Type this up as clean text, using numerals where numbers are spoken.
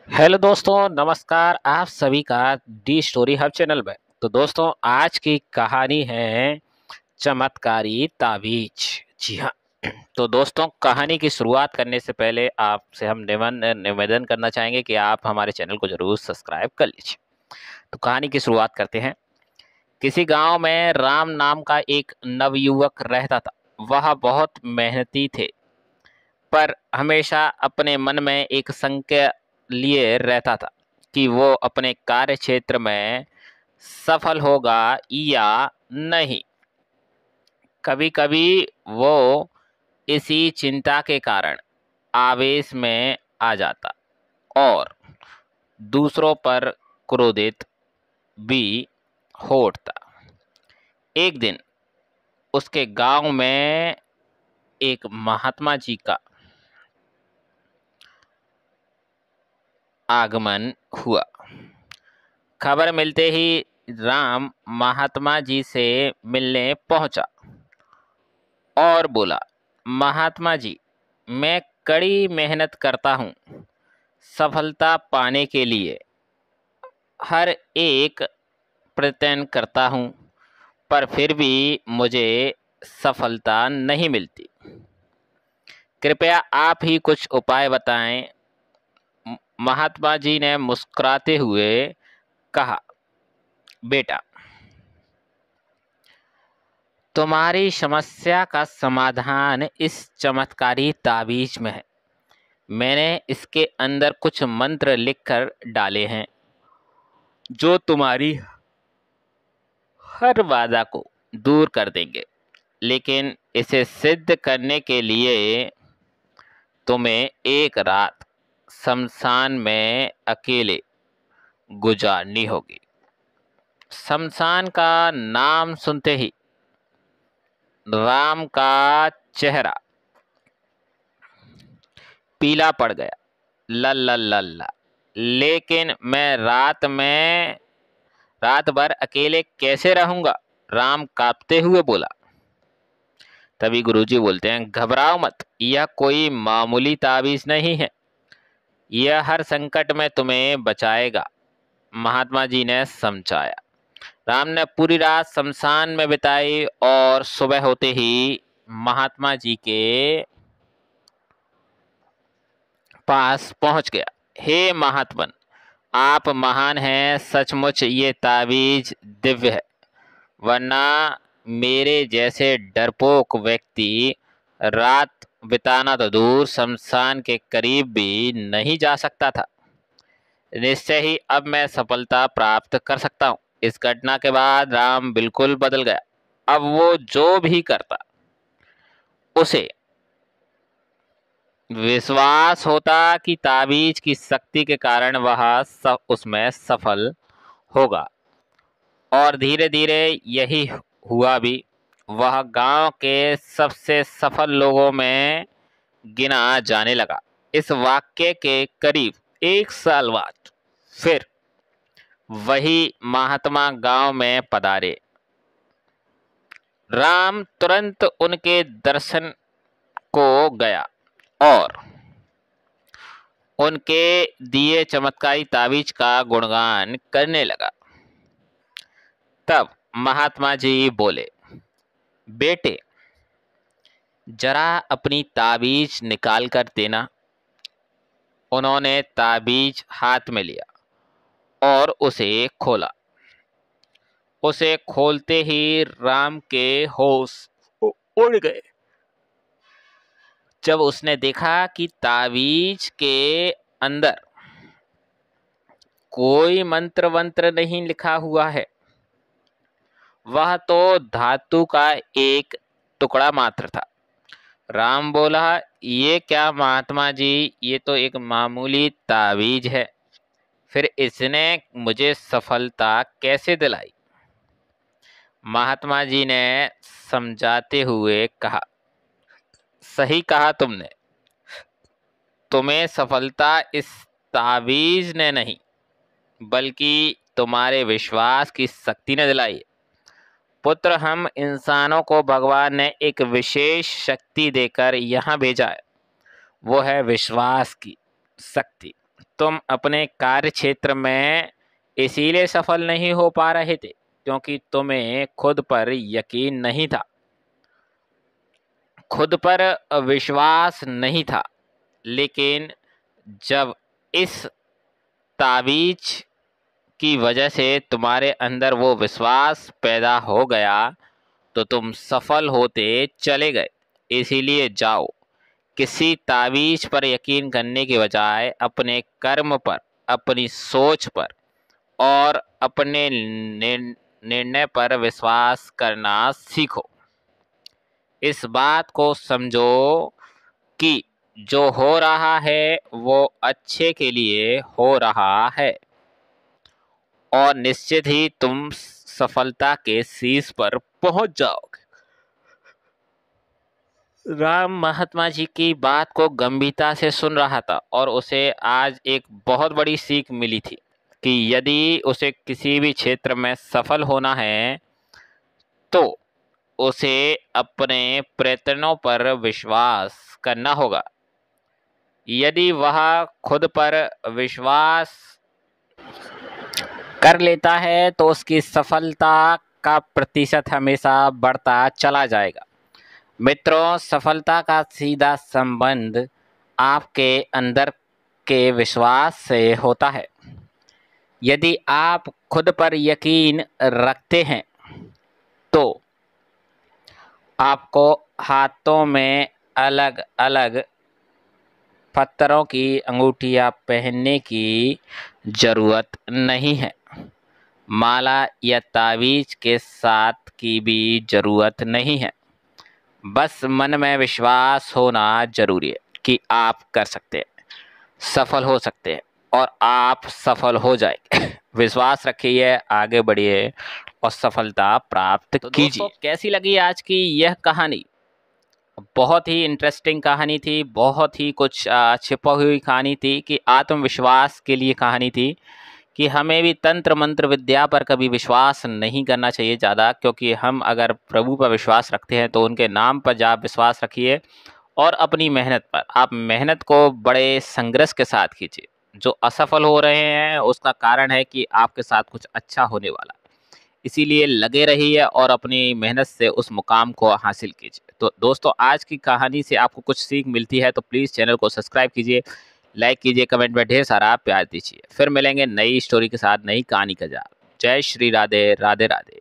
Hello दोस्तों, नमस्कार। आप सभी का डी स्टोरी हब चैनल में। तो दोस्तों, आज की कहानी है चमत्कारी ताबीज। जी हाँ। तो दोस्तों, कहानी की शुरुआत करने से पहले आपसे हम निवेदन करना चाहेंगे कि आप हमारे चैनल को जरूर सब्सक्राइब कर लीजिए। तो कहानी की शुरुआत करते हैं। किसी गांव में राम नाम का एक नवयुवक रहता था। वह बहुत मेहनती थे, पर हमेशा अपने मन में एक संशय लिए रहता था कि वो अपने कार्य क्षेत्र में सफल होगा या नहीं। कभी कभी वो इसी चिंता के कारण आवेश में आ जाता और दूसरों पर क्रोधित भी हो उठता। एक दिन उसके गांव में एक महात्मा जी का आगमन हुआ। खबर मिलते ही राम महात्मा जी से मिलने पहुंचा और बोला, महात्मा जी, मैं कड़ी मेहनत करता हूँ सफलता पाने के लिए। हर एक प्रयत्न करता हूँ, पर फिर भी मुझे सफलता नहीं मिलती। कृपया आप ही कुछ उपाय बताएं। महात्मा जी ने मुस्कुराते हुए कहा, बेटा, तुम्हारी समस्या का समाधान इस चमत्कारी ताबीज में है। मैंने इसके अंदर कुछ मंत्र लिखकर डाले हैं जो तुम्हारी हर बाधा को दूर कर देंगे। लेकिन इसे सिद्ध करने के लिए तुम्हें एक रात शमशान में अकेले गुजारनी होगी। शमशान का नाम सुनते ही राम का चेहरा पीला पड़ गया। लल्ला लल्ला, लेकिन मैं रात भर अकेले कैसे रहूंगा? राम कांपते हुए बोला। तभी गुरुजी बोलते हैं, घबराओ मत, यह कोई मामूली ताबीज नहीं है। यह हर संकट में तुम्हें बचाएगा। महात्मा जी ने समझाया। राम ने पूरी रात शमशान में बिताई और सुबह होते ही महात्मा जी के पास पहुंच गया। हे महात्मन, आप महान हैं। सचमुच ये ताबीज दिव्य है, वरना मेरे जैसे डरपोक व्यक्ति रात बिताना तो दूर, शमशान के करीब भी नहीं जा सकता था। निश्चय ही अब मैं सफलता प्राप्त कर सकता हूँ। इस घटना के बाद राम बिल्कुल बदल गया। अब वो जो भी करता उसे विश्वास होता कि ताबीज की शक्ति के कारण वह उसमें सफल होगा। और धीरे धीरे यही हुआ भी। वह गांव के सबसे सफल लोगों में गिना जाने लगा। इस वाक्य के करीब 1 साल बाद फिर वही महात्मा गांव में पधारे। राम तुरंत उनके दर्शन को गया और उनके दिए चमत्कारी ताबीज का गुणगान करने लगा। तब महात्मा जी बोले, बेटे, जरा अपनी ताबीज निकाल कर देना। उन्होंने ताबीज हाथ में लिया और उसे खोला। उसे खोलते ही राम के होश उड़ गए जब उसने देखा कि ताबीज के अंदर कोई मंत्र वंत्र नहीं लिखा हुआ है। वह तो धातु का एक टुकड़ा मात्र था। राम बोला, ये क्या महात्मा जी, ये तो एक मामूली ताबीज है, फिर इसने मुझे सफलता कैसे दिलाई? महात्मा जी ने समझाते हुए कहा, सही कहा तुमने। तुम्हें सफलता इस ताबीज ने नहीं, बल्कि तुम्हारे विश्वास की शक्ति ने दिलाई है। पुत्र, हम इंसानों को भगवान ने एक विशेष शक्ति देकर यहाँ भेजा है। वो है विश्वास की शक्ति। तुम अपने कार्य क्षेत्र में इसीलिए सफल नहीं हो पा रहे थे क्योंकि तुम्हें खुद पर यकीन नहीं था, खुद पर विश्वास नहीं था। लेकिन जब इस ताबीज की वजह से तुम्हारे अंदर वो विश्वास पैदा हो गया तो तुम सफल होते चले गए। इसीलिए जाओ, किसी ताबीज पर यकीन करने के बजाय अपने कर्म पर, अपनी सोच पर और अपने निर्णय पर विश्वास करना सीखो। इस बात को समझो कि जो हो रहा है वो अच्छे के लिए हो रहा है और निश्चित ही तुम सफलता के शीर्ष पर पहुंच जाओगे। राम महात्मा जी की बात को गंभीरता से सुन रहा था और उसे आज एक बहुत बड़ी सीख मिली थी कि यदि उसे किसी भी क्षेत्र में सफल होना है तो उसे अपने प्रयत्नों पर विश्वास करना होगा। यदि वह खुद पर विश्वास कर लेता है तो उसकी सफलता का प्रतिशत हमेशा बढ़ता चला जाएगा। मित्रों, सफलता का सीधा संबंध आपके अंदर के विश्वास से होता है। यदि आप खुद पर यकीन रखते हैं तो आपको हाथों में अलग अलग पत्थरों की अंगूठियां पहनने की ज़रूरत नहीं है। माला या तावीज़ के साथ की भी ज़रूरत नहीं है। बस मन में विश्वास होना ज़रूरी है कि आप कर सकते हैं, सफल हो सकते हैं और आप सफल हो जाएंगे। विश्वास रखिए, आगे बढ़िए और सफलता प्राप्त कीजिए। दोस्तों, कैसी लगी आज की यह कहानी? बहुत ही इंटरेस्टिंग कहानी थी, बहुत ही कुछ छिपा हुई कहानी थी कि आत्मविश्वास के लिए कहानी थी कि हमें भी तंत्र मंत्र विद्या पर कभी विश्वास नहीं करना चाहिए ज़्यादा, क्योंकि हम अगर प्रभु पर विश्वास रखते हैं तो उनके नाम पर आप विश्वास रखिए और अपनी मेहनत पर। आप मेहनत को बड़े संघर्ष के साथ कीजिए। जो असफल हो रहे हैं उसका कारण है कि आपके साथ कुछ अच्छा होने वाला है। इसीलिए लगे रहिए और अपनी मेहनत से उस मुकाम को हासिल कीजिए। तो दोस्तों, आज की कहानी से आपको कुछ सीख मिलती है तो प्लीज़ चैनल को सब्सक्राइब कीजिए, लाइक कीजिए, कमेंट में ढेर सारा प्यार दीजिए। फिर मिलेंगे नई स्टोरी के साथ, नई कहानी के साथ। जय श्री राधे, राधे राधे।